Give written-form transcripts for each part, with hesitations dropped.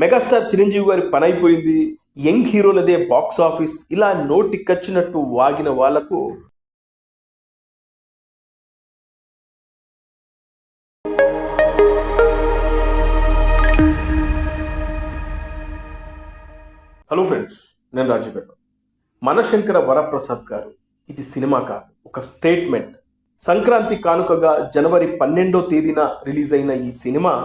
Megastar Chiranjeevi గారి పని అయిపోయింది, యంగ్ హీరోలదే బాక్స్ ఆఫీస్, ఇలా నోటికొచ్చినట్టు వాగిన వాళ్లకు హలో ఫ్రెండ్స్, నేను రాజీపేట. మనశంకర వరప్రసాద్ గారు, ఇది సినిమా కాదు, ఒక స్టేట్మెంట్. సంక్రాంతి కానుకగా జనవరి 12వ తేదీన రిలీజ్ అయిన ఈ సినిమా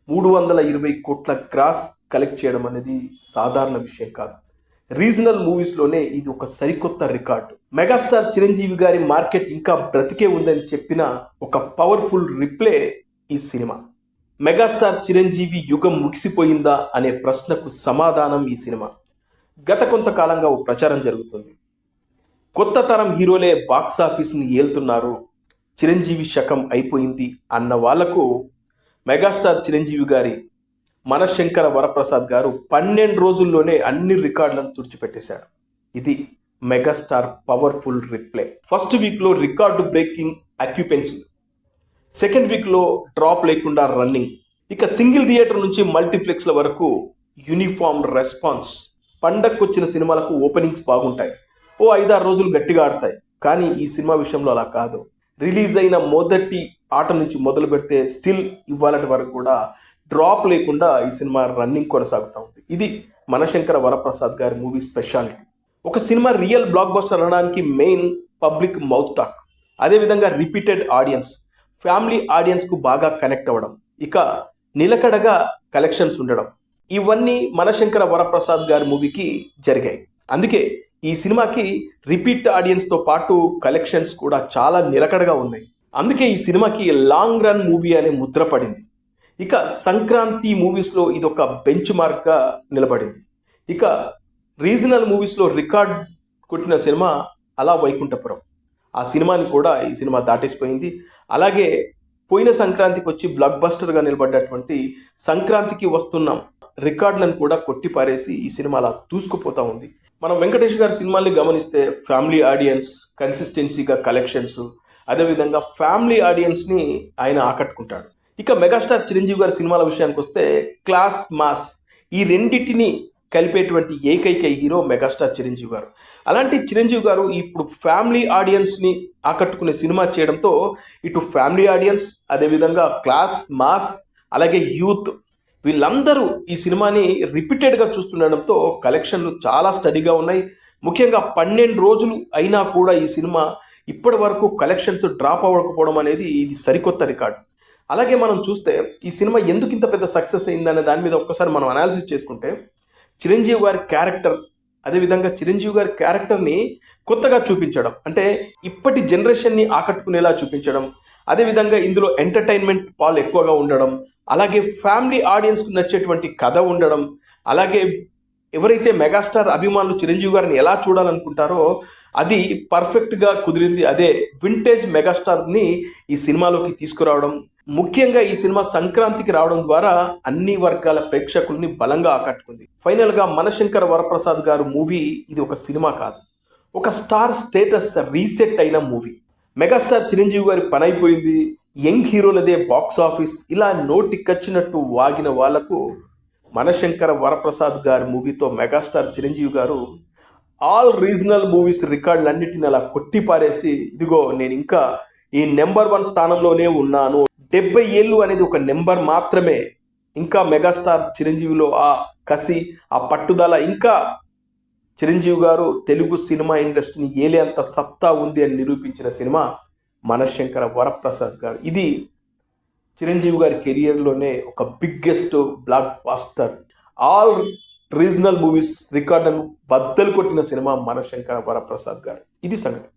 320 కోట్ల గ్రాస్ కలెక్ట్ చేయడం అనేది సాధారణ విషయం కాదు. రీజనల్ మూవీస్లోనే ఇది ఒక సరికొత్త రికార్డు. మెగాస్టార్ చిరంజీవి గారి మార్కెట్ ఇంకా బ్రతికే ఉందని చెప్పిన ఒక పవర్ఫుల్ రిప్లే ఈ సినిమా. మెగాస్టార్ చిరంజీవి యుగం ముగిసిపోయిందా అనే ప్రశ్నకు సమాధానం ఈ సినిమా. గత కొంతకాలంగా ఓ ప్రచారం జరుగుతుంది. కొత్త తరం హీరోలే బాక్స్ ఆఫీస్ని ఏలుతున్నారు, చిరంజీవి శకం అయిపోయింది అన్న వాళ్లకు మెగాస్టార్ చిరంజీవి గారి మనశంకర వరప్రసాద్ గారు 12 రోజుల్లోనే అన్ని రికార్డులను తుడిచిపెట్టేశారు. ఇది మెగాస్టార్ పవర్ఫుల్ రిప్లై. ఫస్ట్ వీక్లో రికార్డు బ్రేకింగ్ ఆక్యుపెన్సీ, సెకండ్ వీక్లో డ్రాప్ లేకుండా రన్నింగ్, ఇక సింగిల్ థియేటర్ నుంచి మల్టీప్లెక్స్ల వరకు యూనిఫామ్ రెస్పాన్స్. పండగకొచ్చిన సినిమాలకు ఓపెనింగ్స్ బాగుంటాయి, ఓ 5-6 రోజులు గట్టిగా ఆడతాయి. కానీ ఈ సినిమా విషయంలో అలా కాదు. రిలీజ్ అయిన మొదటి ఆట నుంచి మొదలు పెడితే స్టిల్ ఇవాళటి వరకు కూడా డ్రాప్ లేకుండా ఈ సినిమా రన్నింగ్ కొనసాగుతూ ఉంది. ఇది మనశంకర వరప్రసాద్ గారి మూవీ స్పెషాలిటీ. ఒక సినిమా రియల్ బ్లాక్ బస్టర్ అనడానికి మెయిన్ పబ్లిక్ మౌత్ టాక్, అదేవిధంగా రిపీటెడ్ ఆడియన్స్, ఫ్యామిలీ ఆడియన్స్కు బాగా కనెక్ట్ అవ్వడం, ఇక నిలకడగా కలెక్షన్స్ ఉండడం, ఇవన్నీ మనశంకర వరప్రసాద్ గారి మూవీకి జరిగాయి. అందుకే ఈ సినిమాకి రిపీట్ ఆడియన్స్తో పాటు కలెక్షన్స్ కూడా చాలా నిలకడగా ఉన్నాయి. అందుకే ఈ సినిమాకి లాంగ్ రన్ మూవీ అనే ముద్ర పడింది. ఇక సంక్రాంతి మూవీస్లో ఇది ఒక బెంచ్ మార్క్గా నిలబడింది. ఇక రీజనల్ మూవీస్లో రికార్డ్ కొట్టిన సినిమా అలా వైకుంఠపురం, ఆ సినిమాని కూడా ఈ సినిమా దాటేసిపోయింది. అలాగే పోయిన సంక్రాంతికి వచ్చి బ్లాక్ బస్టర్గా నిలబడ్డటువంటి సంక్రాంతికి వస్తున్నాం రికార్డులను కూడా కొట్టిపారేసి ఈ సినిమా అలా దూసుకుపోతూ ఉంది. మనం వెంకటేష్ గారి సినిమాల్ని గమనిస్తే ఫ్యామిలీ ఆడియన్స్, కన్సిస్టెన్సీగా కలెక్షన్స్, అదేవిధంగా ఫ్యామిలీ ఆడియన్స్ని ఆయన ఆకట్టుకుంటాడు. ఇక మెగాస్టార్ చిరంజీవి గారి సినిమాల విషయానికి వస్తే క్లాస్, మాస్, ఈ రెండింటిని కలిపేటువంటి ఏకైక హీరో మెగాస్టార్ చిరంజీవి గారు. అలాంటి చిరంజీవి గారు ఇప్పుడు ఫ్యామిలీ ఆడియన్స్ని ఆకట్టుకునే సినిమా చేయడంతో ఇటు ఫ్యామిలీ ఆడియన్స్, అదేవిధంగా క్లాస్, మాస్, అలాగే యూత్, వీళ్ళందరూ ఈ సినిమాని రిపీటెడ్గా చూస్తుండడంతో కలెక్షన్లు చాలా స్టడీగా ఉన్నాయి. ముఖ్యంగా 12 రోజులు అయినా కూడా ఈ సినిమా ఇప్పటి వరకు కలెక్షన్స్ డ్రాప్ అవ్వకపోవడం అనేది ఇది సరికొత్త రికార్డు. అలాగే మనం చూస్తే ఈ సినిమా ఎందుకు ఇంత పెద్ద సక్సెస్ అయిందనే దాని మీద ఒక్కసారి మనం అనాలిసిస్ చేసుకుంటే, చిరంజీవి గారి క్యారెక్టర్, అదేవిధంగా చిరంజీవి గారి క్యారెక్టర్ని కొత్తగా చూపించడం, అంటే ఇప్పటి జనరేషన్ని ఆకట్టుకునేలా చూపించడం, అదేవిధంగా ఇందులో ఎంటర్టైన్మెంట్ పాలు ఎక్కువగా ఉండడం, అలాగే ఫ్యామిలీ ఆడియన్స్కి నచ్చేటువంటి కథ ఉండడం, అలాగే ఎవరైతే మెగాస్టార్ అభిమానులు చిరంజీవి గారిని ఎలా చూడాలనుకుంటారో అది పర్ఫెక్ట్గా కుదిరింది. అదే వింటేజ్ మెగాస్టార్ని ఈ సినిమాలోకి తీసుకురావడం, ముఖ్యంగా ఈ సినిమా సంక్రాంతికి రావడం ద్వారా అన్ని వర్గాల ప్రేక్షకుల్ని బలంగా ఆకట్టుకుంది. ఫైనల్గా మనశంకర వరప్రసాద్ గారు మూవీ ఇది ఒక సినిమా కాదు, ఒక స్టార్ స్టేటస్ రీసెట్ అయిన మూవీ. మెగాస్టార్ చిరంజీవి గారి పని అయిపోయింది, యంగ్ హీరోలదే బాక్స్ ఆఫీస్, ఇలా నోటికొచ్చినట్టు వాగిన వాళ్లకు మనశంకర వరప్రసాద్ గారి మూవీతో మెగాస్టార్ చిరంజీవి గారు ఆల్ రీజనల్ మూవీస్ రికార్డులన్నిటిని అలా కొట్టిపారేసి, ఇదిగో నేను ఇంకా ఈ నెంబర్ 1 స్థానంలోనే ఉన్నాను, 70 ఏళ్ళు అనేది ఒక నెంబర్ మాత్రమే, ఇంకా మెగాస్టార్ చిరంజీవిలో ఆ కసి, ఆ పట్టుదల, ఇంకా చిరంజీవి గారు తెలుగు సినిమా ఇండస్ట్రీని ఏలేంత సత్తా ఉంది అని నిరూపించిన సినిమా మనశంకర వరప్రసాద్ గారు. ఇది చిరంజీవి గారి కెరియర్లోనే ఒక biggest blockbuster, all regional movies రికార్డులను బద్దలు కొట్టిన సినిమా మనశంకర వరప్రసాద్ గారు. ఇది సంగతి.